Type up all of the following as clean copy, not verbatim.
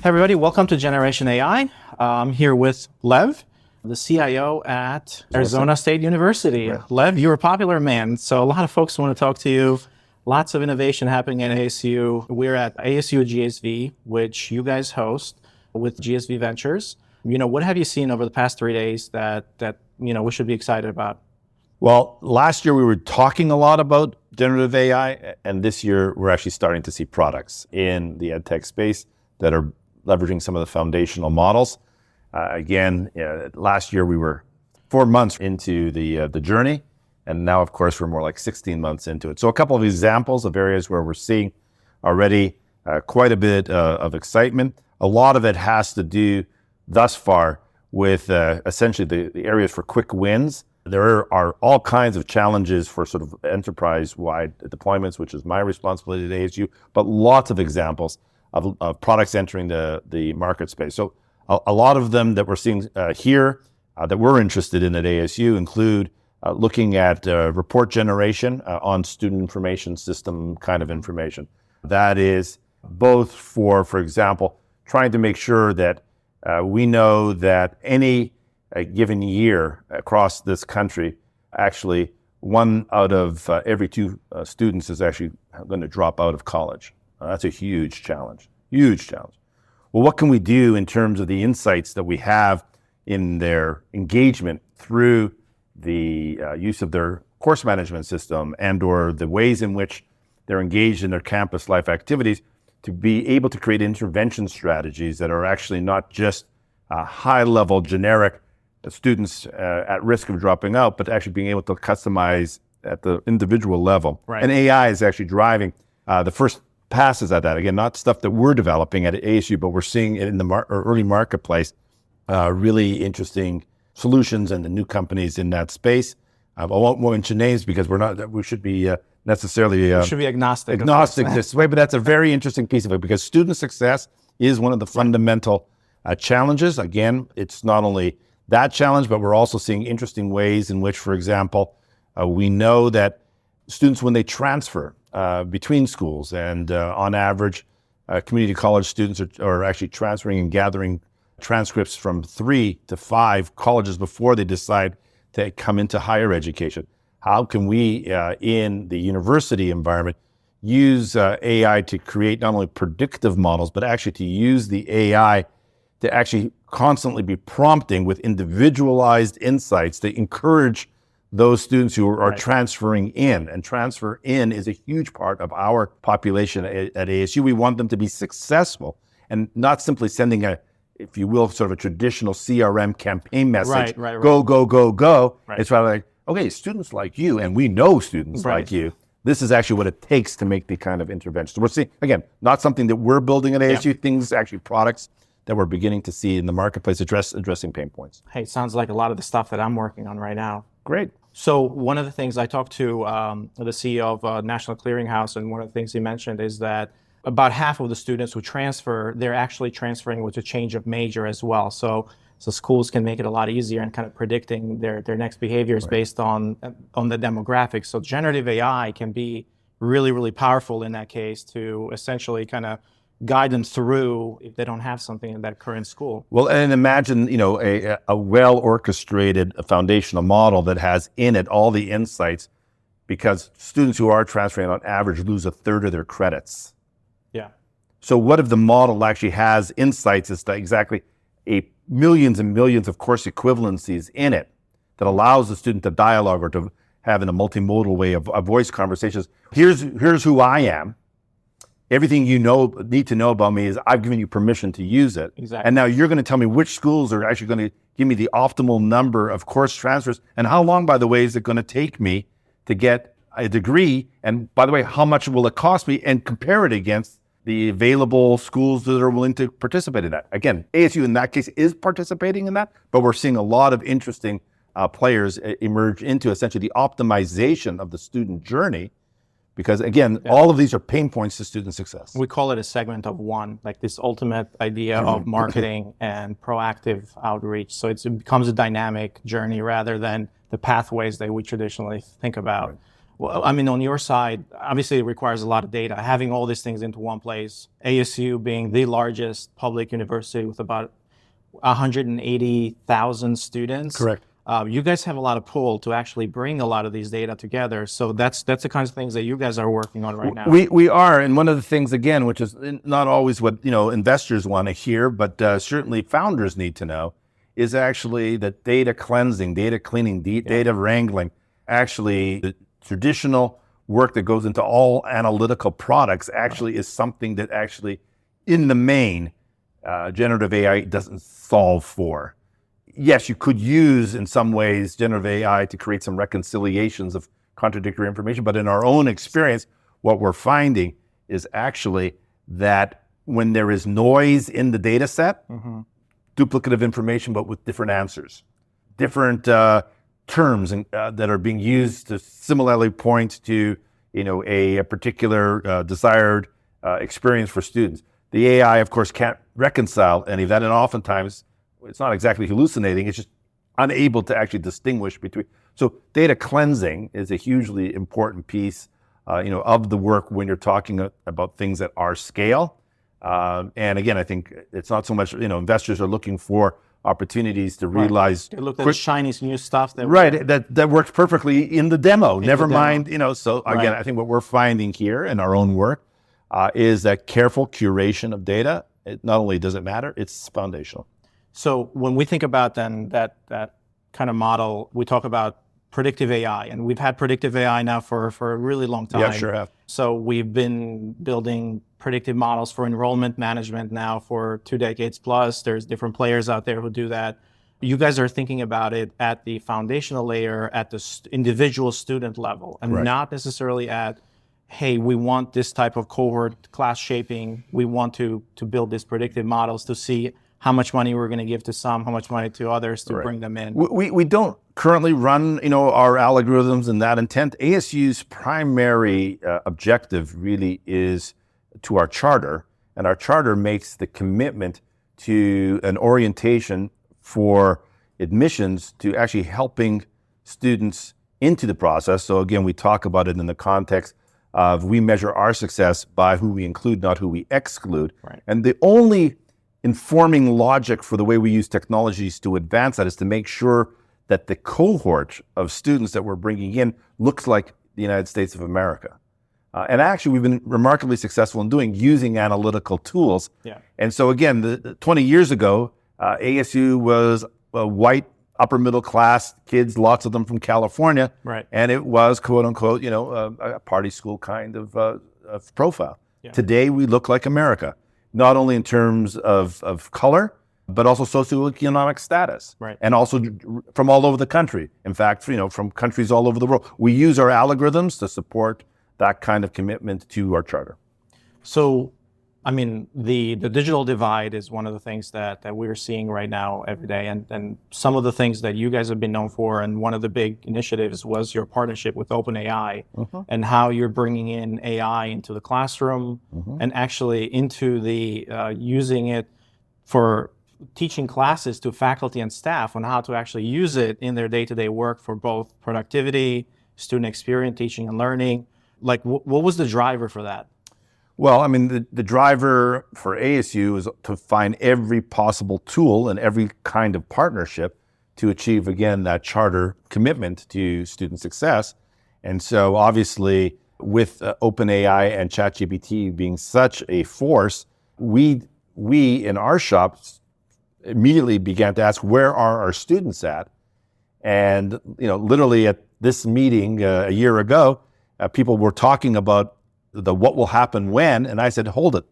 everybody, welcome to Generation AI. I'm here with Lev, the CIO at Arizona State University. Right. Lev, you're a popular man, so a lot of folks want to talk to you. Lots of innovation happening at ASU. We're at ASU GSV, which you guys host with GSV Ventures. What have you seen over the past 3 days that we should be excited about? Well, last year we were talking a lot about generative AI, and this year we're actually starting to see products in the edtech space that are leveraging some of the foundational models. Last year we were 4 months into the journey, and now, of course, we're more like 16 months into it. So a couple of examples of areas where we're seeing already quite a bit of excitement. A lot of it has to do thus far with essentially the areas for quick wins. There are all kinds of challenges for sort of enterprise-wide deployments, which is my responsibility at ASU, but lots of examples of products entering the market space. So a lot of them that we're seeing here that we're interested in at ASU include looking at report generation on student information system kind of information. That is both for example, trying to make sure that we know that any given year across this country, actually 1 out of every 2 students is actually going to drop out of college. That's a huge challenge, huge challenge. Well, what can we do in terms of the insights that we have in their engagement through the use of their course management system and or the ways in which they're engaged in their campus life activities to be able to create intervention strategies that are actually not just high-level generic students at risk of dropping out, but actually being able to customize at the individual level. Right. And AI is actually driving the first passes at that. Again, not stuff that we're developing at ASU, but we're seeing it in the early marketplace, really interesting solutions and the new companies in that space. I won't mention names because we should be necessarily we should be agnostic this way, but that's a very interesting piece of it because student success is one of the fundamental challenges. Again, it's not only that challenge, but we're also seeing interesting ways in which, for example, we know that students, when they transfer between schools, and on average, community college students are actually transferring and gathering transcripts from 3 to 5 colleges before they decide to come into higher education. How can we, in the university environment, use AI to create not only predictive models, but actually to use the AI to actually constantly be prompting with individualized insights to encourage those students who are transferring in. And transfer in is a huge part of our population at ASU. We want them to be successful and not simply sending if you will, sort of a traditional CRM campaign message. Right. Go, go, go, go. Right. It's rather like, okay, students like you, and we know students like you, this is actually what it takes to make the kind of intervention. So we're seeing, again, not something that we're building at ASU, things, actually products that we're beginning to see in the marketplace addressing pain points. Hey, sounds like a lot of the stuff that I'm working on right now. Great. So one of the things I talked to the CEO of National Clearinghouse, and one of the things he mentioned is that about half of the students who transfer, they're actually transferring with a change of major as well. So schools can make it a lot easier in kind of predicting their next behaviors based on the demographics. So generative AI can be really, really powerful in that case to essentially kind of guide them through if they don't have something in that current school. Well, and imagine, a well-orchestrated foundational model that has in it all the insights, because students who are transferring on average lose a third of their credits. Yeah. So what if the model actually has insights as to exactly millions and millions of course equivalencies in it that allows the student to dialogue or to have in a multimodal way of voice conversations. Here's who I am. Everything you need to know about me is I've given you permission to use it. Exactly. And now you're going to tell me which schools are actually going to give me the optimal number of course transfers, and how long, by the way, is it going to take me to get a degree, and by the way, how much will it cost me, and compare it against the available schools that are willing to participate in that. Again, ASU in that case is participating in that, but we're seeing a lot of interesting players emerge into essentially the optimization of the student journey. Because again, all of these are pain points to student success. We call it a segment of one, like this ultimate idea of marketing and proactive outreach. So it becomes a dynamic journey rather than the pathways that we traditionally think about. Well, I mean, on your side, obviously it requires a lot of data. Having all these things into one place, ASU being the largest public university with about 180,000 students. Correct. You guys have a lot of pull to actually bring a lot of these data together. So that's the kinds of things that you guys are working on right now. We are, and one of the things, again, which is not always what investors want to hear, but certainly founders need to know, is actually that data cleansing, data cleaning, data wrangling, actually the traditional work that goes into all analytical products actually is something that actually, in the main, generative AI doesn't solve for. Yes, you could use, in some ways, generative AI to create some reconciliations of contradictory information, but in our own experience, what we're finding is actually that when there is noise in the data set, duplicative information, but with different answers, different terms that are being used to similarly point to a particular desired experience for students. The AI, of course, can't reconcile any of that, and oftentimes it's not exactly hallucinating, it's just unable to actually distinguish between. So data cleansing is a hugely important piece of the work when you're talking about things at our scale. And again, I think it's not so much, investors are looking for opportunities to realize. They look at the shiny new stuff. That works perfectly in the demo, never mind, so again, I think what we're finding here in our own work is that careful curation of data, not only does it matter, it's foundational. So when we think about then that kind of model, we talk about predictive AI, and we've had predictive AI now for a really long time. Yeah, sure have. So we've been building predictive models for enrollment management now for 2 decades plus. There's different players out there who do that. You guys are thinking about it at the foundational layer, at the individual student level, and not necessarily at, hey, we want this type of cohort class shaping. We want to build these predictive models to see how much money we're going to give to some, how much money to others to bring them in. We don't currently run, our algorithms in that intent. ASU's primary objective really is to our charter, and our charter makes the commitment to an orientation for admissions to actually helping students into the process. So again, we talk about it in the context of we measure our success by who we include, not who we exclude. And the only informing logic for the way we use technologies to advance that is to make sure that the cohort of students that we're bringing in looks like the United States of America. And actually, we've been remarkably successful in using analytical tools. And so again, the 20 years ago, ASU was a white, upper middle class kids, lots of them from California. And it was, quote unquote, a party school kind of profile. Today, we look like America, not only in terms of color, but also socioeconomic status, and also from all over the country. In fact, from countries all over the world. We use our algorithms to support that kind of commitment to our charter. So, I mean, the digital divide is one of the things that we're seeing right now every day. And some of the things that you guys have been known for, and one of the big initiatives was your partnership with OpenAI, and how you're bringing in AI into the classroom and actually into the using it for teaching classes to faculty and staff on how to actually use it in their day-to-day work for both productivity, student experience, teaching and learning. Like, what was the driver for that? Well, I mean, the driver for ASU is to find every possible tool and every kind of partnership to achieve, again, that charter commitment to student success. And so obviously, with OpenAI and ChatGPT being such a force, we in our shops immediately began to ask, where are our students at? And, literally at this meeting a year ago, people were talking about what will happen when, and I said, hold it,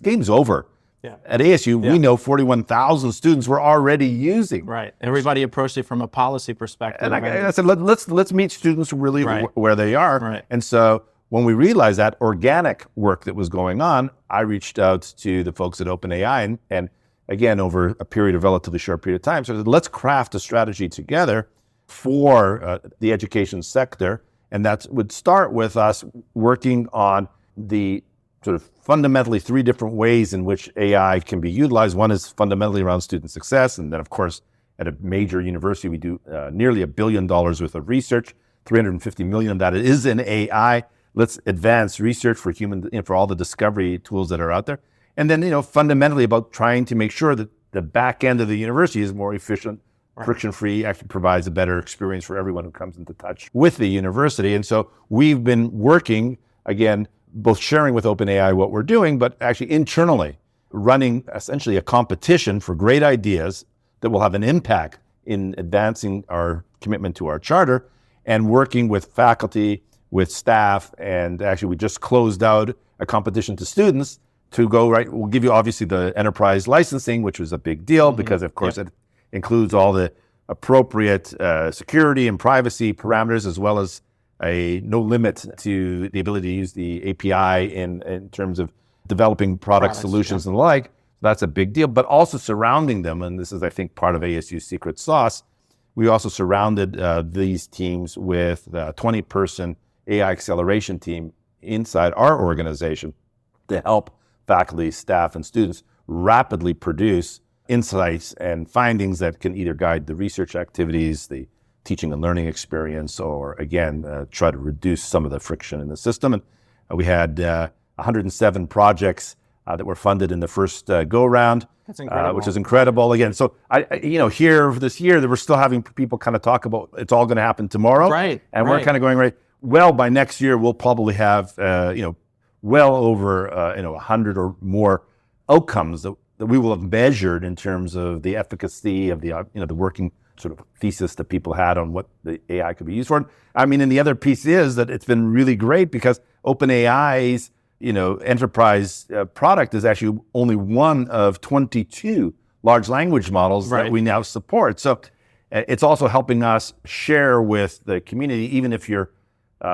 game's over. At ASU, we know 41,000 students were already using. Everybody approached it from a policy perspective. And I said, let's meet students really where they are. And so when we realized that organic work that was going on, I reached out to the folks at OpenAI, and again, over a period of relatively short period of time, so I said, let's craft a strategy together for the education sector. And that would start with us working on the sort of fundamentally 3 different ways in which AI can be utilized. One is fundamentally around student success. And then, of course, at a major university, we do nearly $1 billion worth of research 350 million of that is in AI. Let's advance research for for all the discovery tools that are out there. And then, fundamentally about trying to make sure that the back end of the university is more efficient, friction-free, actually provides a better experience for everyone who comes into touch with the university. And so we've been working, again, both sharing with OpenAI what we're doing, but actually internally running essentially a competition for great ideas that will have an impact in advancing our commitment to our charter, and working with faculty, with staff. And actually we just closed out a competition to students to go, we'll give you obviously the enterprise licensing, which was a big deal because of course it includes all the appropriate security and privacy parameters, as well as a no limit to the ability to use the API in terms of developing product solutions and the like. That's a big deal, but also surrounding them, and this is, I think, part of ASU's secret sauce, we also surrounded these teams with a 20-person AI acceleration team inside our organization to help faculty, staff, and students rapidly produce insights and findings that can either guide the research activities, the teaching and learning experience, or again, try to reduce some of the friction in the system. And we had 107 projects that were funded in the first go-round, which is incredible. Again, so here this year, that we're still having people kind of talk about it's all going to happen tomorrow, and we're kind of going well, by next year we'll probably have well over 100 or more outcomes that we will have measured in terms of the efficacy of the the working sort of thesis that people had on what the AI could be used for. I mean, and the other piece is that it's been really great because OpenAI's enterprise product is actually only one of 22 large language models that we now support. So it's also helping us share with the community, even if your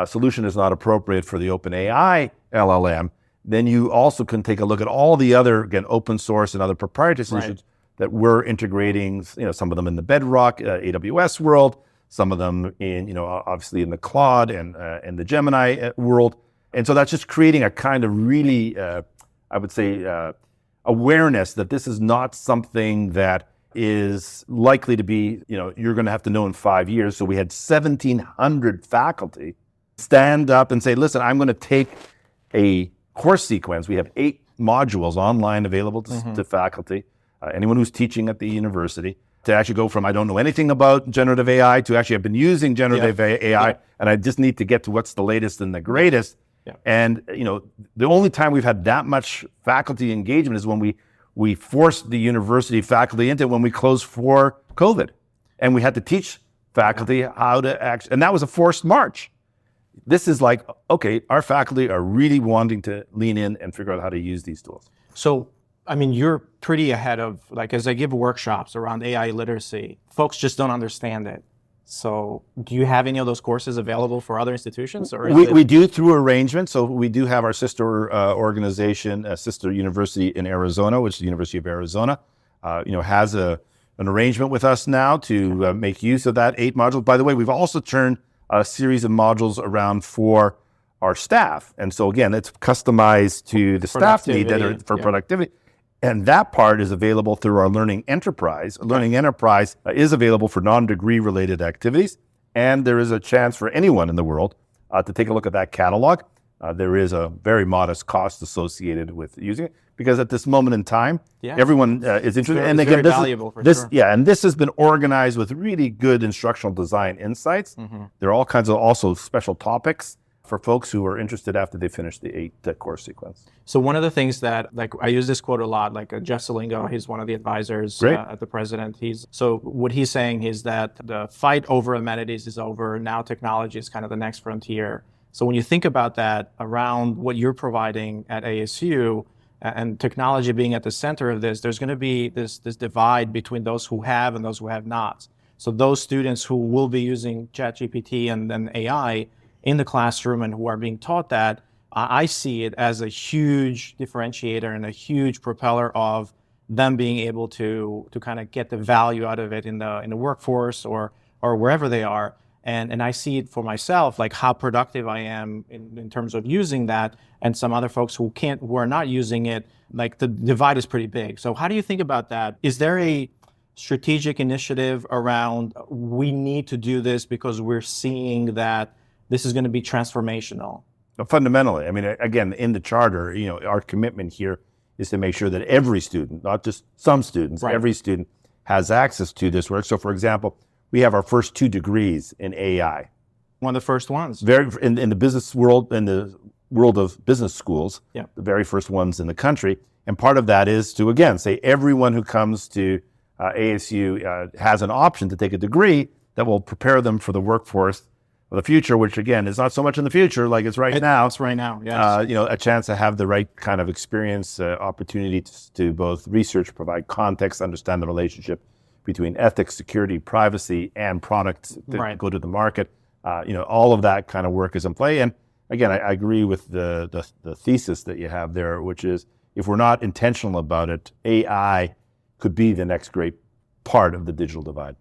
solution is not appropriate for the OpenAI LLM, then you also can take a look at all the other, again, open source and other proprietary solutions that we're integrating, some of them in the Bedrock AWS world, some of them in, obviously in the Claude and the Gemini world. And so that's just creating a kind of really, I would say, awareness that this is not something that is likely to be, you're going to have to know in 5 years. So we had 1,700 faculty stand up and say, listen, I'm going to take a course sequence. We have 8 modules online available to faculty, anyone who's teaching at the university, to actually go from I don't know anything about generative AI to actually I've been using generative AI and I just need to get to what's the latest and the greatest. And the only time we've had that much faculty engagement is when we forced the university faculty into it when we closed for COVID, and we had to teach faculty how to act, and that was a forced march. This is like, okay, our faculty are really wanting to lean in and figure out how to use these tools. So, I mean, you're pretty ahead of, as I give workshops around AI literacy, folks just don't understand it. So do you have any of those courses available for other institutions? Or we do through arrangement. So we do have our sister organization, sister university in Arizona, which is the University of Arizona, has an arrangement with us now to make use of that 8 modules. By the way, we've also turned a series of modules around for our staff. And so again, it's customized to the staff need that are for productivity. And that part is available through our Learning Enterprise. Learning Enterprise is available for non-degree related activities. And there is a chance for anyone in the world to take a look at that catalog. There is a very modest cost associated with using it, because at this moment in time, everyone is interested. And again, and this has been organized with really good instructional design insights. There are all kinds of also special topics for folks who are interested after they finish the 8 course sequence. So one of the things that, I use this quote a lot, Jeff Selingo, he's one of the advisors at the president. So what he's saying is that the fight over amenities is over. Now technology is kind of the next frontier. So when you think about that around what you're providing at ASU and technology being at the center of this, there's going to be this divide between those who have and those who have not. So those students who will be using ChatGPT and AI in the classroom and who are being taught that, I see it as a huge differentiator and a huge propeller of them being able to kind of get the value out of it in the workforce or wherever they are. And I see it for myself, how productive I am in terms of using that, and some other folks who are not using it, the divide is pretty big. So how do you think about that? Is there a strategic initiative around we need to do this because we're seeing that this is going to be transformational? Fundamentally, I mean, again, in the charter, our commitment here is to make sure that every student, not just some students, Right. every student has access to this work. So, for example, we have our first 2 degrees in AI. One of the first ones. In the business world, in the world of business schools, Yeah. the very first ones in the country. And part of that is to, again, say everyone who comes to ASU has an option to take a degree that will prepare them for the workforce of the future, which again is not so much in the future like it's right now. It's right now, yes. A chance to have the right kind of experience, opportunity to both research, provide context, understand the relationship between ethics, security, privacy, and products that Right. go to the market. All of that kind of work is in play. And again, I agree with the thesis that you have there, which is if we're not intentional about it, AI could be the next great part of the digital divide.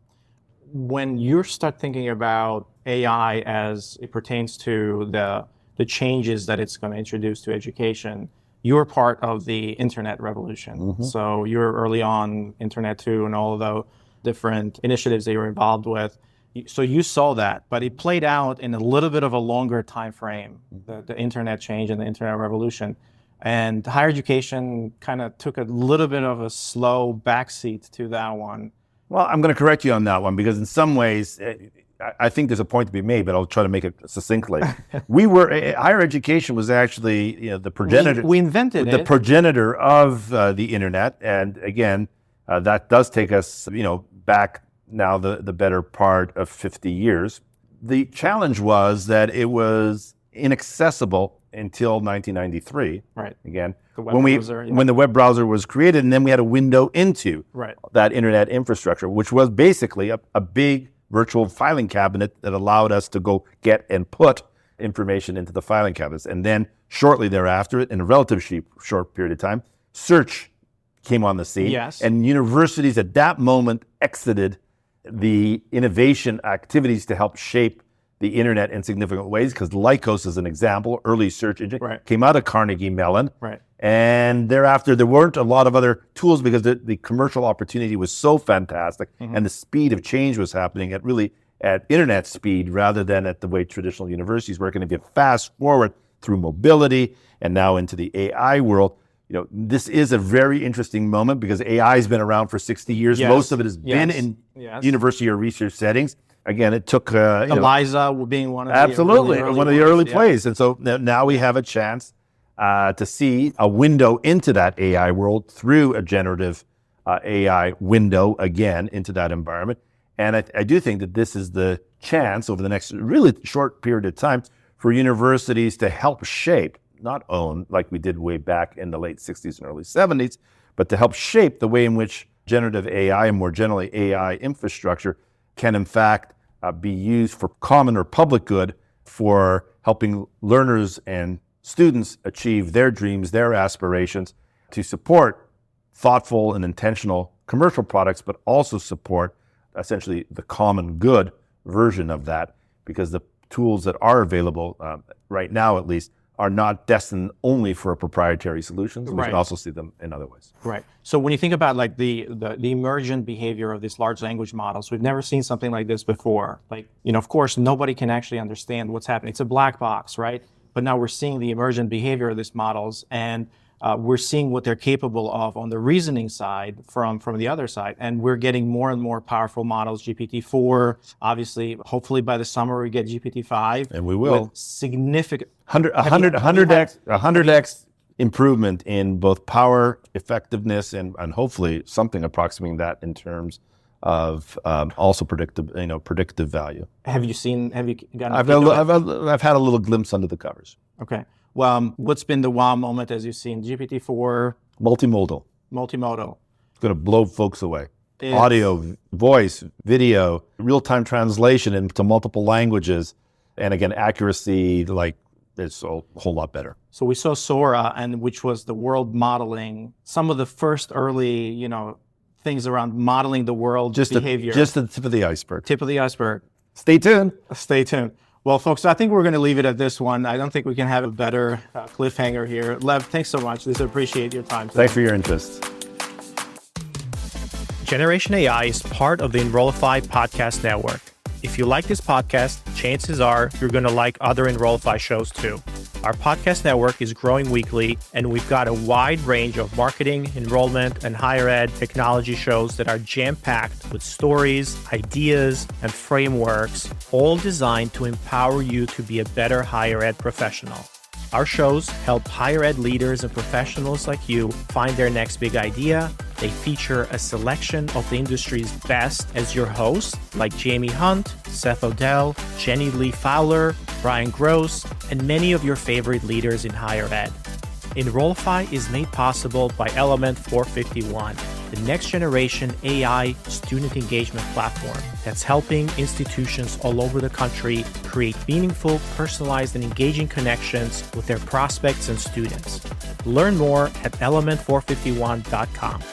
When you start thinking about AI as it pertains to the changes that it's going to introduce to education, you're part of the internet revolution. Mm-hmm. So you're early on Internet 2 and all of the different initiatives that you're involved with. So you saw that, but it played out in a little bit of a longer time frame, the internet change and the internet revolution. And higher education kind of took a little bit of a slow backseat to that one. Well, I'm going to correct you on that one because in some ways, I think there's a point to be made, but I'll try to make it succinctly. Higher education was actually the progenitor. We invented the it. progenitor of the internet, and again, that does take us back now the better part of 50 years. The challenge was that it was inaccessible until 1993. Right. Again, The web browser, yeah. when the web browser was created, and then we had a window into Right. that internet infrastructure, which was basically a big virtual filing cabinet that allowed us to go get and put information into the filing cabinets. And then shortly thereafter, in a relatively short period of time, search came on the scene. Yes. And universities at that moment exited the innovation activities to help shape the internet in significant ways, because Lycos, as an example, early search engine, Right. came out of Carnegie Mellon. Right. And thereafter, there weren't a lot of other tools because the commercial opportunity was so fantastic, Mm-hmm. and the speed of change was happening at internet speed rather than at the way traditional universities work. And if you fast forward through mobility and now into the AI world, this is a very interesting moment because AI has been around for 60 years. Yes. Most of it has been Yes. in Yes. university or research settings. Again, it took Eliza being one of the absolutely really one of the ones, early yeah. plays, and so now we have a chance to see a window into that AI world through a generative AI window again into that environment. And I do think that this is the chance over the next really short period of time for universities to help shape, not own like we did way back in the late 60s and early 70s, but to help shape the way in which generative AI and more generally AI infrastructure can in fact be used for common or public good for helping learners and students achieve their dreams, their aspirations, to support thoughtful and intentional commercial products, but also support essentially the common good version of that, because the tools that are available right now, at least, are not destined only for proprietary solutions. We Right. can also see them in other ways. Right. So when you think about like the emergent behavior of these large language models, we've never seen something like this before. Like, of course, nobody can actually understand what's happening. It's a black box, right? But now we're seeing the emergent behavior of these models, and we're seeing what they're capable of on the reasoning side from the other side. And we're getting more and more powerful models, GPT-4, obviously, hopefully by the summer we get GPT-5. And we will. With significant... 100x improvement in both power, effectiveness, and hopefully something approximating that in terms of also predictive value. Have you gotten... I've had a little glimpse under the covers. Okay. Well, what's been the wow moment as you've seen GPT-4 Multimodal. multimodal? It's going to blow folks away. It's- Audio, voice, video, real-time translation into multiple languages, and again, accuracy, it's a whole lot better. So we saw Sora, and which was the world modeling, some of the first early, things around modeling the world behavior. Just the tip of the iceberg. Tip of the iceberg. Stay tuned. Stay tuned. Well, folks, I think we're going to leave it at this one. I don't think we can have a better cliffhanger here. Lev, thanks so much. Appreciate your time today. Thanks for your interest. Generation AI is part of the Enrollify podcast network. If you like this podcast, chances are you're going to like other Enrollify shows too. Our podcast network is growing weekly, and we've got a wide range of marketing, enrollment, and higher ed technology shows that are jam-packed with stories, ideas, and frameworks, all designed to empower you to be a better higher ed professional. Our shows help higher ed leaders and professionals like you find their next big idea. They feature a selection of the industry's best as your hosts, like Jamie Hunt, Seth Odell, Jenny Lee Fowler, Brian Gross, and many of your favorite leaders in higher ed. Enrollify is made possible by Element 451, the next generation AI student engagement platform that's helping institutions all over the country create meaningful, personalized, and engaging connections with their prospects and students. Learn more at element451.com.